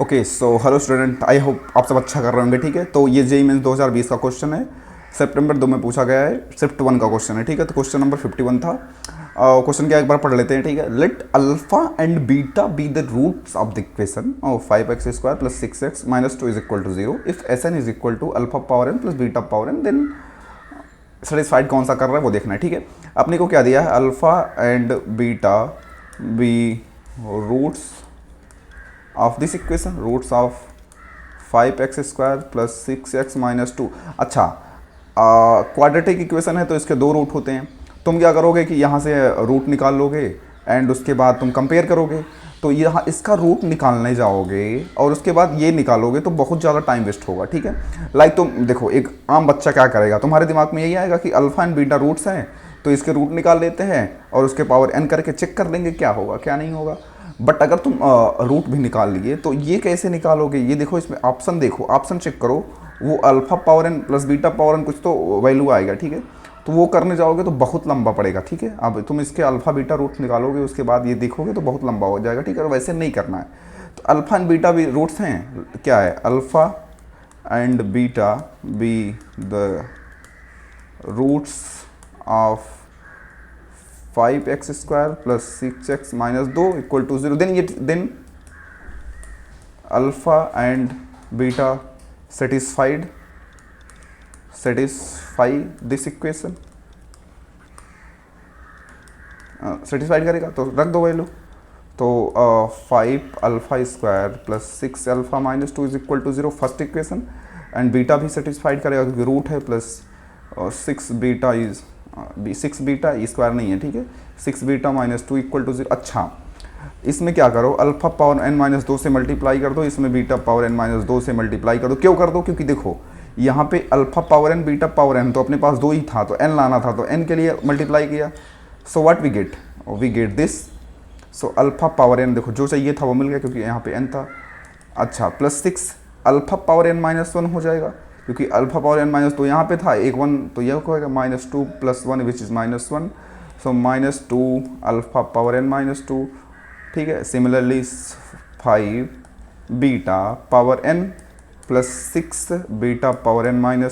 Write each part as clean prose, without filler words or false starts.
Okay so hello student, I hope आप सब अच्छा कर रहे होंगे। ठीक है, तो ये जेई मेंस 2020 का क्वेश्चन है, सितंबर 2 में पूछा गया है, शिफ्ट 1 का क्वेश्चन है। ठीक है, तो क्वेश्चन नंबर 51 था। क्वेश्चन क्या एक बार पढ़ लेते हैं। ठीक है, let alpha and beta be the roots of the equation 5x² + 6x - 2 = 0 if Sn = alpha power n + beta power n, then satisfied कौन सा कर रहा है वो देखना है। ठीक है, अपने को क्या दिया है, alpha and beta be roots of this equation, roots of 5x² + 6x - 2। अच्छा, क्वाड्रेटिक इक्वेशन है तो इसके दो रूट होते हैं। तुम क्या करोगे कि यहाँ से रूट निकाल लोगे एंड उसके बाद तुम कंपेयर करोगे। तो यहाँ इसका रूट निकालने जाओगे और उसके बाद ये निकालोगे तो बहुत ज़्यादा टाइम वेस्ट होगा। ठीक है, लाइक तुम देखो, एक आम बच्चा क्या करेगा, तुम्हारे दिमाग में यही आएगा कि अल्फा एंड बीटा रूट्स हैं तो इसके रूट निकाल लेते हैं और उसके पावर n करके चेक कर लेंगे क्या होगा क्या नहीं होगा। बट अगर तुम रूट भी निकाल लिए तो ये कैसे निकालोगे, ये देखो, इसमें ऑप्शन देखो, ऑप्शन चेक करो, वो alpha power n + beta power n कुछ तो वैल्यू आएगा। ठीक है, तो वो करने जाओगे तो बहुत लंबा पड़ेगा। ठीक है, अब तुम इसके अल्फा बीटा रूट निकालोगे उसके बाद ये देखोगे तो बहुत लंबा हो जाएगा। ठीक है, और वैसे नहीं करना है। तो अल्फा एंड बीटा भी रूट्स हैं, क्या है, alpha and beta be the roots of 5x² + 6x - 2 = 0, then alpha and beta satisfy this equation, satisfied करेगा तो रख दो वैल्यू। तो 5α² + 6α - 2 = 0 फर्स्ट इक्वेशन, एंड बीटा भी सेटिस्फाइड करेगा क्योंकि रूट है, plus 6 beta is 6 beta square नहीं है। ठीक है, 6 बीटा - 2 = 0। अच्छा, इसमें क्या करो, अल्फा पावर n - 2 से मल्टीप्लाई कर दो, इसमें बीटा पावर n - 2 से मल्टीप्लाई कर दो। क्यों कर दो, क्योंकि देखो यहाँ पे alpha power n beta power n तो अपने पास दो ही था तो n लाना था, तो n के लिए मल्टीप्लाई किया। So what we get this. So alpha power n, देखो जो चाहिए था वो मिल गया क्योंकि यहाँ पे n था। अच्छा, +6 अल्फा पावर n - 1 हो जाएगा क्योंकि अल्फा पावर n - 2 यहाँ पे था, एक 1 तो यह होगा -2 + 1 which is -1। So -2 alpha power n - 2। ठीक है, similarly 5 beta power n + 6 beta power n - 1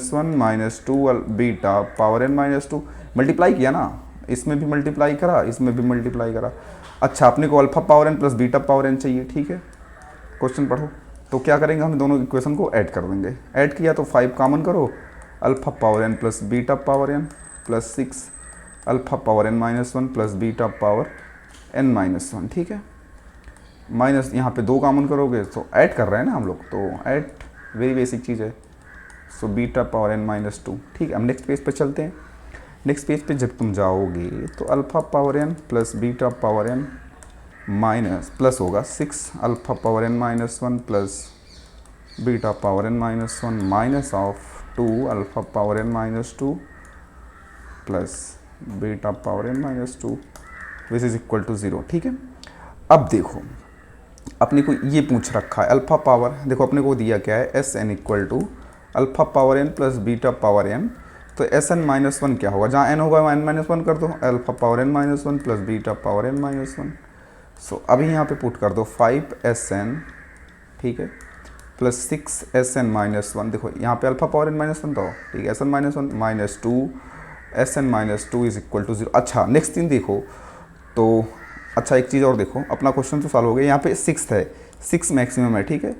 - 2 beta power n - 2 multiply किया ना, इसमें भी मल्टीप्लाई करा, इसमें भी मल्टीप्लाई करा। अच्छा, अपने को alpha power n + beta power n चाहिए। ठीक है, क्वेश्चन पढ़ो। तो क्या करेंगे, हम दोनों इक्वेशन को ऐड कर देंगे। ऐड किया तो 5 कॉमन करो, alpha power n + beta power n + 6 alpha power n - 1 + beta power n - 1। ठीक है, माइनस यहाँ पे 2 कॉमन करोगे तो ऐड कर रहे हैं ना हम लोग, तो ऐड वेरी बेसिक चीज़ है। So beta power n - 2। ठीक है, हम नेक्स्ट पेज पे चलते हैं। नेक्स्ट पेज पे जब तुम जाओगे तो alpha power n + beta power n minus plus होगा 6 alpha power n - 1 + beta power n - 1 minus of 2 alpha power n - 2 plus beta power n - 2 which is = 0। ठीक है, अब देखो अपने को ये पूछ रखा है अल्फा पावर, देखो अपने को दिया क्या है, Sn = alpha power n + beta power n। तो Sn - 1 क्या होगा, जहाँ n होगा वहाँ n - 1 कर दो, alpha power n - 1 + beta power n - 1। सो अभी यहाँ पे पुट कर दो 5Sn, ठीक है, प्लस 6Sn - 1। देखो यहाँ पे अल्फा पावर n - 1 तो ठीक है, Sn - 1 - 2 Sn - 2 = 0। अच्छा, नेक्स्ट थिंग देखो, तो अच्छा एक चीज़ और देखो, अपना क्वेश्चन तो सॉल्व हो गया। यहाँ पे 6 है, 6 मैक्सिमम है। ठीक है,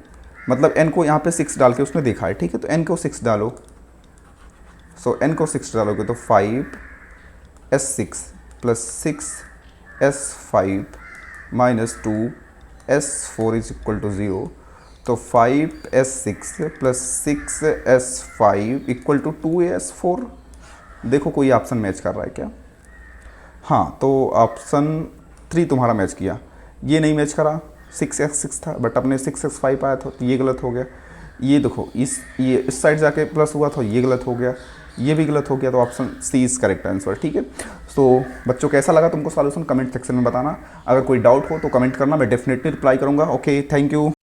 मतलब n को यहाँ पे 6 डाल के उसने देखा है। ठीक है, तो n को 6 डालो। सो n को 6 डालोगे तो 5S6 + 6S5 - 2S4 = 0। तो 5S6 + 6S5 = 2S4। देखो कोई ऑप्शन मैच कर रहा है क्या? हाँ, तो ऑप्शन 3 तुम्हारा मैच किया, ये नहीं मैच करा। 6x6 था बट अपने 6x5 आया था तो ये गलत हो गया। ये देखो ये इस साइड जाके प्लस हुआ था, ये गलत हो गया, ये भी गलत हो गया। तो option C is correct answer. ठीक है, तो बच्चों कैसा लगा तुमको सॉल्यूशन, कमेंट सेक्शन में बताना। अगर कोई डाउट हो तो कमेंट करना, मैं डेफिनेटली रिप्लाई करूँगा। Okay, thank you.